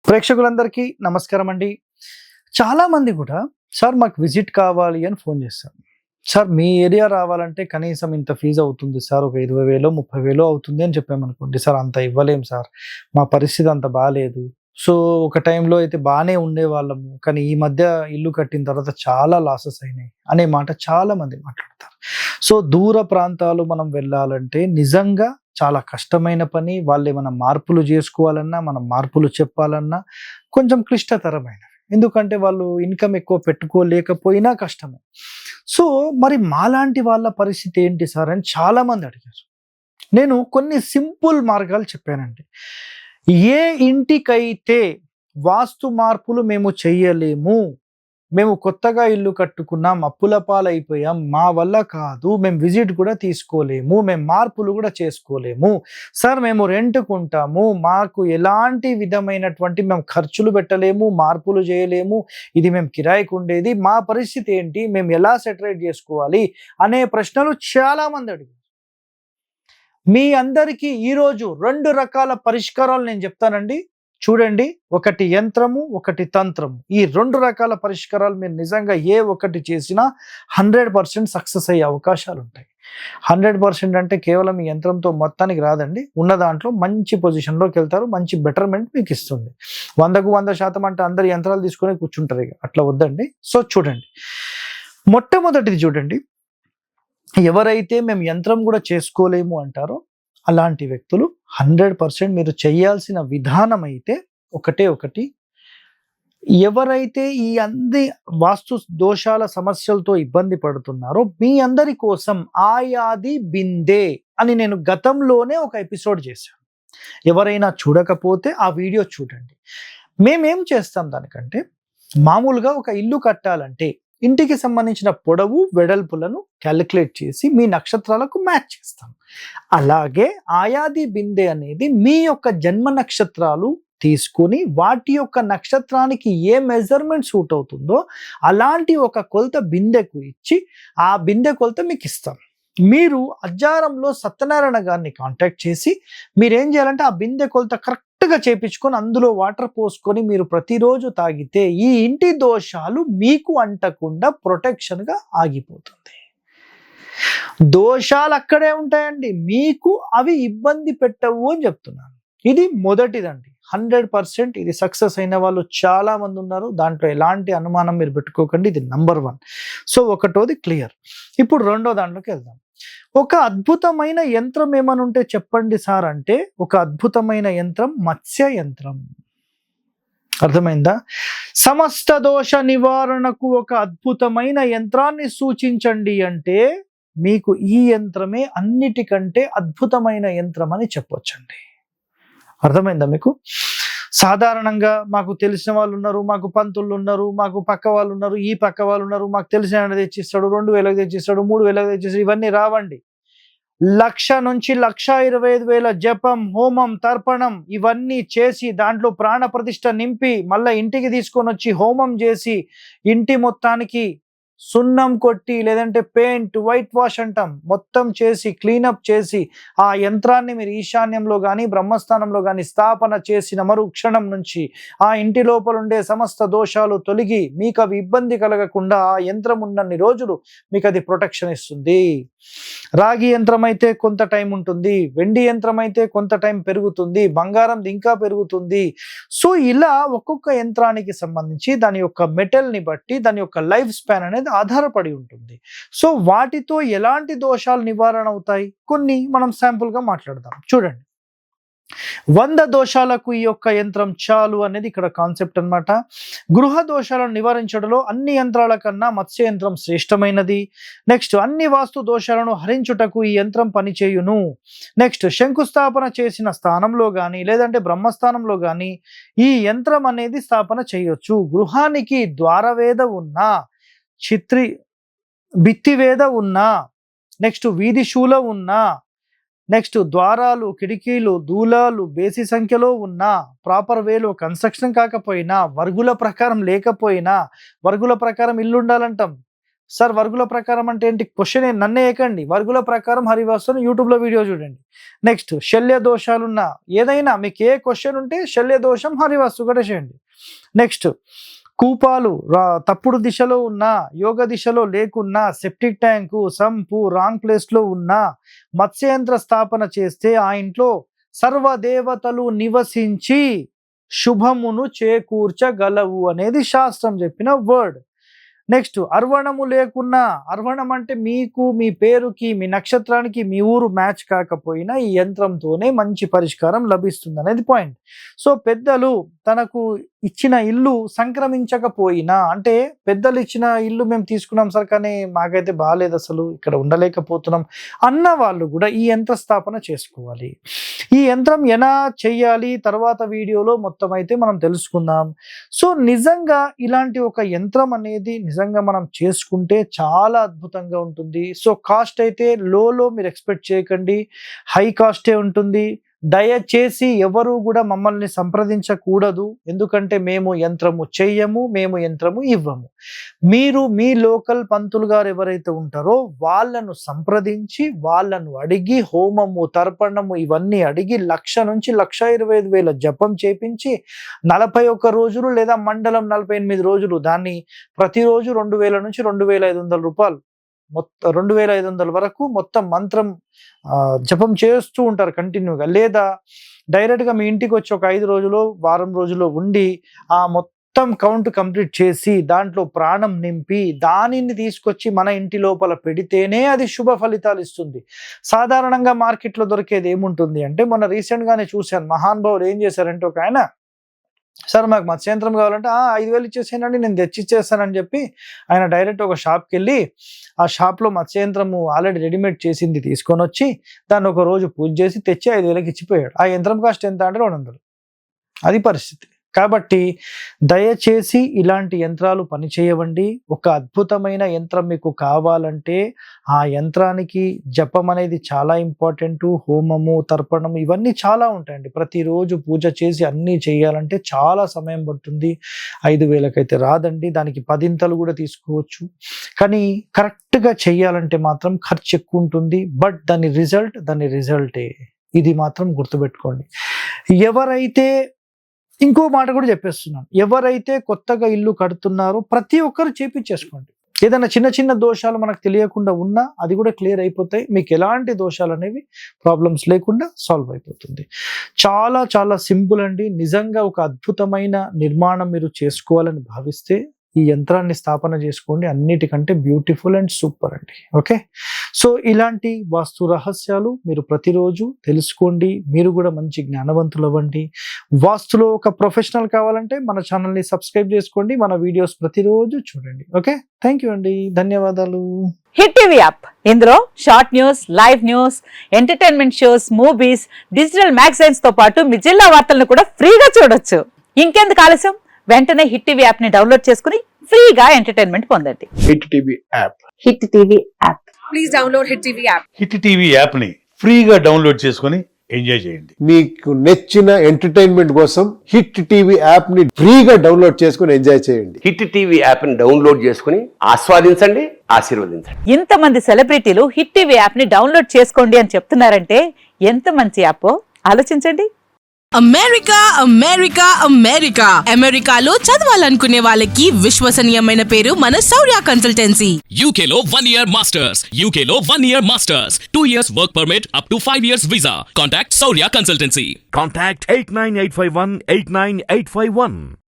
ప్రేక్షకులందరికీ నమస్కారం అండి. చాలామంది కూడా సార్ మాకు విజిట్ కావాలి అని ఫోన్ చేస్తారు. సార్ మీ ఏరియా రావాలంటే కనీసం ఇంత ఫీజ్ అవుతుంది సార్. ఒక 20,000 30,000 అవుతుంది అని చెప్పామనుకోండి. సార్ అంత ఇవ్వలేం సార్. మా పరిస్థితి అంత బాలేదు. సో ఒక టైంలో అయితే బానే ఉండేవాళ్ళము. కానీ ఈ మధ్య ఇల్లు కట్టిన తర్వాత చాలా లాసెస్ అయినాయి అనే మాట చాలామంది మాట్లాడతారు. సో దూర ప్రాంతాలు మనం వెళ్ళాలంటే నిజంగా చాలా కష్టమైన పని. వాళ్ళేమన్నా మార్పులు జేసుకోవాలన్నా, మనం మార్పులు చెప్పాలన్నా కొంచెం క్లిష్టతరమైనవి. ఎందుకంటే వాళ్ళు ఇన్‌కమ్ ఎక్కువ పెట్టుకోలేకపోయినా కష్టమే. సో మరి మాలాంటి వాళ్ళ పరిస్థితి ఏంటి సార్ అని చాలామంది అడిగారు. నేను కొన్ని సింపుల్ మార్గాలు చెప్పానండి. ఏ ఇంటికైతే వాస్తు మార్పులు మేము చెయ్యలేము, మేము కొత్తగా ఇల్లు కట్టుకున్నాం, అప్పుల పాలైపోయాం, మా వల్ల కాదు, మేము విజిట్ కూడా తీసుకోలేము, మేము మార్పులు కూడా చేసుకోలేము, సార్ మేము రెంట్‌కుంటాము, మాకు ఎలాంటి విధమైనటువంటి మేము ఖర్చులు పెట్టలేము, మార్పులు చేయలేము, ఇది మేము కిరాయికి ఉండేది, మా పరిస్థితి ఏంటి, మేము ఎలా సెటరేట్ చేసుకోవాలి అనే ప్రశ్నలు చాలామంది అడిగారు. మీ అందరికీ ఈరోజు 2 రకాల పరిష్కారాలు నేను చెప్తానండి. చూడండి, ఒకటి యంత్రము, ఒకటి తంత్రము. ఈ 2 రకాల పరిష్కారాలు మీరు నిజంగా ఏ ఒక్కటి చేసినా 100% సక్సెస్ అయ్యే అవకాశాలుంటాయి. 100% అంటే కేవలం ఈ యంత్రంతో మొత్తానికి రాదండి. ఉన్న దాంట్లో మంచి పొజిషన్‌లోకెళ్తారు. మంచి బెటర్‌మెంట్ మీకిస్తుంది. 100కు 100% అంటే అందరు యంత్రాలు తీసుకొని కూర్చుంటారు ఇగ. అట్లా వద్దండి. సో చూడండి. మొట్టమొదటిది చూడండి. ఎవరైతే మేము యంత్రం కూడా చేసుకోలేము అంటారో అలాంటి వ్యక్తులు 100% మీరు చేయాల్సిన విధానం అయితే ఒకటే ఒకటి. ఎవరైతే ఈ అన్ని వాస్తు దోషాల సమస్యలతో ఇబ్బంది పడుతున్నారో మీ అందరి కోసం ఆయాది బిందె అని నేను గతంలోనే ఒక ఎపిసోడ్ చేశాను. ఎవరైనా చూడకపోతే ఆ వీడియో చూడండి. మేమేం చేస్తాం దానికంటే, మామూలుగా ఒక ఇల్లు కట్టాలంటే ఇంటికి సంబంధించిన పొడవు వెడల్పులను క్యాలిక్యులేట్ చేసి మీ నక్షత్రాలకు మ్యాచ్ చేస్తాం. అలాగే ఆయాది బిందె అనేది మీ యొక్క జన్మ నక్షత్రాలు తీసుకొని వాటి యొక్క నక్షత్రానికి ఏ మెజర్మెంట్ సూట్ అవుతుందో అలాంటి ఒక కొలత బిందెకు ఇచ్చి ఆ బిందె కొలత మీకు ఇస్తాం. మీరు అజ్జారంలో సత్యనారాయణ గారిని కాంటాక్ట్ చేసి మీరేం చేయాలంటే ఆ బిందె కొలత కరెక్ట్‌గా చేపించుకొని అందులో వాటర్ పోసుకొని మీరు ప్రతిరోజు తాగితే ఈ ఇంటి దోషాలు మీకు అంటకుండా ప్రొటెక్షన్‌గా ఆగిపోతుంది. దోషాలు అక్కడే ఉంటాయండి. మీకు అవి ఇబ్బంది పెట్టవు అని చెప్తున్నాను. ఇది మొదటిదండి. 100% ఇది సక్సెస్ అయిన వాళ్ళు చాలా మంది ఉన్నారు. దాంట్లో ఎలాంటి అనుమానం మీరు పెట్టుకోకండి. ఇది నంబర్ 1. So ఒకటోది clear. ఇప్పుడు రెండో దాంట్లోకి వెళ్దాం. ఒక అద్భుతమైన యంత్రం ఏమని ఉంటే చెప్పండి సార్ అంటే, ఒక అద్భుతమైన యంత్రం మత్స్య యంత్రం. అర్థమైందా? సమస్త దోష నివారణకు ఒక అద్భుతమైన యంత్రాన్ని సూచించండి అంటే మీకు ఈ యంత్రమే అన్నిటికంటే అద్భుతమైన యంత్రం అని చెప్పొచ్చండి. అర్థమైందా మీకు? సాధారణంగా మాకు తెలిసిన వాళ్ళు ఉన్నారు, మాకు పంతులు ఉన్నారు, మాకు పక్క వాళ్ళు ఉన్నారు, ఈ పక్క వాళ్ళు ఉన్నారు, మాకు తెలిసిన ఆయన తెచ్చిస్తాడు, 2,000కి తెచ్చిస్తాడు, 3,000కి తెచ్చిస్తాడు, ఇవన్నీ రావండి. 1,00,000 నుంచి 1,25,000 జపం, హోమం, తర్పణం ఇవన్నీ చేసి దాంట్లో ప్రాణ ప్రతిష్ఠ నింపి మళ్ళా ఇంటికి తీసుకొని వచ్చి హోమం చేసి ఇంటి మొత్తానికి సున్నం కొట్టి లేదంటే పెయింట్ వైట్ వాష్ అంటాం మొత్తం చేసి క్లీనప్ చేసి ఆ యంత్రాన్ని మీరు ఈశాన్యంలో కానీ బ్రహ్మస్థానంలో కానీ స్థాపన చేసిన మరుక్షణం నుంచి ఆ ఇంటి లోపల ఉండే సమస్త దోషాలు తొలగి మీకు అవి ఇబ్బంది కలగకుండా ఆ యంత్రం ఉన్నన్ని రోజులు మీకు అది ప్రొటెక్షన్ ఇస్తుంది. రాగి యంత్రం అయితే కొంత టైం ఉంటుంది, వెండి యంత్రం అయితే కొంత టైం పెరుగుతుంది, బంగారంది ఇంకా పెరుగుతుంది. సో ఇలా ఒక్కొక్క యంత్రానికి సంబంధించి దాని యొక్క మెటల్ని బట్టి దాని యొక్క లైఫ్ స్పాన్ అనేది ఆధారపడి ఉంటుంది. సో వాటితో ఎలాంటి దోషాలు నివారణ అవుతాయి కొన్ని మనం శాంపుల్గా మాట్లాడదాం. చూడండి, 100 దోషాలకు ఈ యొక్క యంత్రం చాలు అనేది ఇక్కడ కాన్సెప్ట్ అన్నమాట. గృహ దోషాలను నివారించడంలో అన్ని యంత్రాల కన్నా మత్స్య యంత్రం శ్రేష్టమైనది. నెక్స్ట్, అన్ని వాస్తు దోషాలను హరించుటకు ఈ యంత్రం పనిచేయును. నెక్స్ట్, శంకుస్థాపన చేసిన స్థానంలో కానీ లేదంటే బ్రహ్మస్థానంలో కానీ ఈ యంత్రం అనేది స్థాపన చేయొచ్చు. గృహానికి ద్వారవేద ఉన్నా, భిత్తివేద ఉన్నా, నెక్స్ట్ వీధి శూల ఉన్నా, నెక్స్ట్ ద్వారాలు, కిటికీలు, దూలాలు బేసి సంఖ్యలో ఉన్నా, ప్రాపర్ వేలో కన్స్ట్రక్షన్ కాకపోయినా, వర్గుల ప్రకారం లేకపోయినా, వర్గుల ప్రకారం ఇల్లు ఉండాలంటాం, సార్ వర్గుల ప్రకారం అంటే ఏంటి? క్వశ్చన్ నన్నే ఏకండి. వర్గుల ప్రకారం హరివాస్తుని యూట్యూబ్లో వీడియో చూడండి. నెక్స్ట్ శల్య దోషాలున్నా ఏదైనా మీకు ఏ క్వశ్చన్ ఉంటే శల్య దోషం హరివాస్తు కూడా చేయండి. నెక్స్ట్ కూపాలు తప్పుడు దిశలో ఉన్నా, యోగ దిశలో లేకున్నా, సెప్టిక్ ట్యాంకు సంపు రాంగ్ ప్లేస్లో ఉన్నా, మత్స్యంత్ర స్థాపన చేస్తే ఆ ఇంట్లో సర్వదేవతలు నివసించి శుభమును చేకూర్చగలవు అనేది శాస్త్రం చెప్పిన వర్డ్. నెక్స్ట్ అర్వణము లేకున్నా, అర్వణం అంటే మీకు మీ పేరుకి మీ నక్షత్రానికి మీ ఊరు మ్యాచ్ కాకపోయినా ఈ యంత్రంతోనే మంచి పరిష్కారం లభిస్తుంది అనేది పాయింట్. సో పెద్దలు తనకు ఇచ్చిన ఇల్లు సంక్రమించకపోయినా, అంటే పెద్దలు ఇచ్చిన ఇల్లు మేము తీసుకున్నాం సార్ కానీ మాకైతే బాగాలేదు, అసలు ఇక్కడ ఉండలేకపోతున్నాం అన్న వాళ్ళు కూడా ఈ యంత్ర స్థాపన చేసుకోవాలి. ఈ యంత్రం ఎలా చెయ్యాలి తర్వాత వీడియోలో మొత్తం అయితే మనం తెలుసుకుందాం. సో నిజంగా ఇలాంటి ఒక యంత్రం అనేది నిజంగా మనం చేసుకుంటే చాలా అద్భుతంగా ఉంటుంది. సో కాస్ట్ అయితే లో మీరు ఎక్స్పెక్ట్ చేయకండి, హై కాస్టే ఉంటుంది. దయచేసి ఎవరు కూడా మమ్మల్ని సంప్రదించకూడదు, ఎందుకంటే మేము యంత్రము చెయ్యము, మేము యంత్రము ఇవ్వము. మీరు మీ లోకల్ పంతులు గారు ఎవరైతే ఉంటారో వాళ్ళను సంప్రదించి వాళ్ళను అడిగి హోమము తర్పణము ఇవన్నీ అడిగి 1,00,000 నుంచి 1,25,000 జపం చేపించి 41 రోజులు లేదా మండలం 48 రోజులు దాన్ని ప్రతిరోజు 2,000 నుంచి 2,500 రూపాయలు మొత్తం 2,500 వరకు మొత్తం మంత్రం జపం చేస్తూ ఉంటారు కంటిన్యూగా. లేదా డైరెక్ట్గా మీ ఇంటికి వచ్చి ఒక 5 రోజులు వారం రోజులు ఉండి ఆ మొత్తం కౌంట్ కంప్లీట్ చేసి దాంట్లో ప్రాణం నింపి దానిని తీసుకొచ్చి మన ఇంటి లోపల పెడితేనే అది శుభ ఫలితాలు ఇస్తుంది. సాధారణంగా మార్కెట్లో దొరికేది ఏముంటుంది అంటే, మొన్న రీసెంట్గానే చూశాను, మహానుభావులు ఏం చేశారంటే, ఒక ఆయన సార్ మాకు మత్స్యంత్రం కావాలంటే 5,000 ఇచ్చేసానండి నేను తెచ్చిచ్చేస్తానని చెప్పి ఆయన డైరెక్ట్ ఒక షాప్కి వెళ్ళి ఆ షాప్లో మత్స్యంత్రము ఆల్రెడీ రెడీమేడ్ చేసింది తీసుకొని వచ్చి దాన్ని ఒక రోజు పూజ చేసి తెచ్చి 5,000కి ఇచ్చిపోయాడు. ఆ యంత్రం కాస్ట్ ఎంత అంటే 200. అది పరిస్థితి. కాబట్టి దయచేసి ఇలాంటి యంత్రాలు పనిచేయవండి. ఒక అద్భుతమైన యంత్రం మీకు కావాలంటే ఆ యంత్రానికి జపం అనేది చాలా ఇంపార్టెంట్. హోమము తర్పణము ఇవన్నీ చాలా ఉంటాయండి. ప్రతిరోజు పూజ చేసి అన్నీ చేయాలంటే చాలా సమయం పడుతుంది. 5,000కి అయితే రాదండి, దానికి 10 కూడా తీసుకోవచ్చు. కానీ కరెక్ట్గా చేయాలంటే మాత్రం ఖర్చు ఎక్కువ ఉంటుంది. బట్ దాని రిజల్టే. ఇది మాత్రం గుర్తుపెట్టుకోండి. ఎవరైతే ఇంకో మాట కూడా చెప్పేస్తున్నాను, ఎవరైతే కొత్తగా ఇల్లు కడుతున్నారో ప్రతి ఒక్కరు చేపించేసుకోండి. ఏదైనా చిన్న చిన్న దోషాలు మనకు తెలియకుండా ఉన్నా అది కూడా క్లియర్ అయిపోతాయి. మీకు ఎలాంటి దోషాలు అనేవి ప్రాబ్లమ్స్ లేకుండా సాల్వ్ అయిపోతుంది. చాలా చాలా సింపుల్ అండి. నిజంగా ఒక అద్భుతమైన నిర్మాణం మీరు చేసుకోవాలని భావిస్తే ఈ యంత్రాన్ని స్థాపన చేసుకోండి. అన్నిటికంటే బ్యూటిఫుల్ అండ్ సూపర్ అండి. ఓకే, సో ఇలాంటి వాస్తు రహస్యాలు మీరు ప్రతిరోజు తెలుసుకోండి. మీరు కూడా మంచి జ్ఞానవంతులు అవ్వండి. వాస్తులో ఒక ప్రొఫెషనల్ కావాలంటే మన ఛానల్ని సబ్స్క్రైబ్ చేసుకోండి. మన వీడియోస్ ప్రతిరోజు చూడండి. ఓకే, థ్యాంక్ యూ అండి, ధన్యవాదాలు. హిట్ టీవీ యాప్, ఇందులో short news, live news, entertainment shows, movies, digital magazines తో పాటు మీ జిల్లా వార్తలను కూడా ఫ్రీగా చూడొచ్చు. ఇంకెందుకు ఆలస్యం, వెంటనే హిట్ టీవీ యాప్ ని డౌన్లోడ్ చేసుకుని ఫ్రీగా ఎంటర్టైన్మెంట్ పొందండి. Hit TV app. Hit TV app. Please download hit TV app. Hit TV app ని ఫ్రీగా డౌన్లోడ్ చేసుకుని ఎంజాయ్ చేయండి. మీకు నచ్చిన ఎంటర్టైన్మెంట్ కోసం హిట్ టీవీ యాప్ ని ఫ్రీగా డౌన్లోడ్ చేసుకుని ఎంజాయ్ చేయండి. హిట్ టీవీ యాప్ ని డౌన్లోడ్ చేసుకుని ఆస్వాదించండి, ఆశీర్వదించండి. ఇంతమంది సెలబ్రిటీలు హిట్ టీవీ యాప్ ని డౌన్లోడ్ చేసుకోండి అని చెప్తున్నారంటే ఎంత మంచి యాప్ ఆలోచించండి. అమెరికా అమెరికా అమెరికా అమెరికాలో చదవాలనుకునే వాళ్ళకి విశ్వసనీయమైన పేరు మన శౌర్య కన్సల్టెన్సీ. UK లో 1 year masters, UK లో 1 year masters, 2 years work permit up to 5 years visa. Contact Saurya Consultancy. Contact 89851 89851.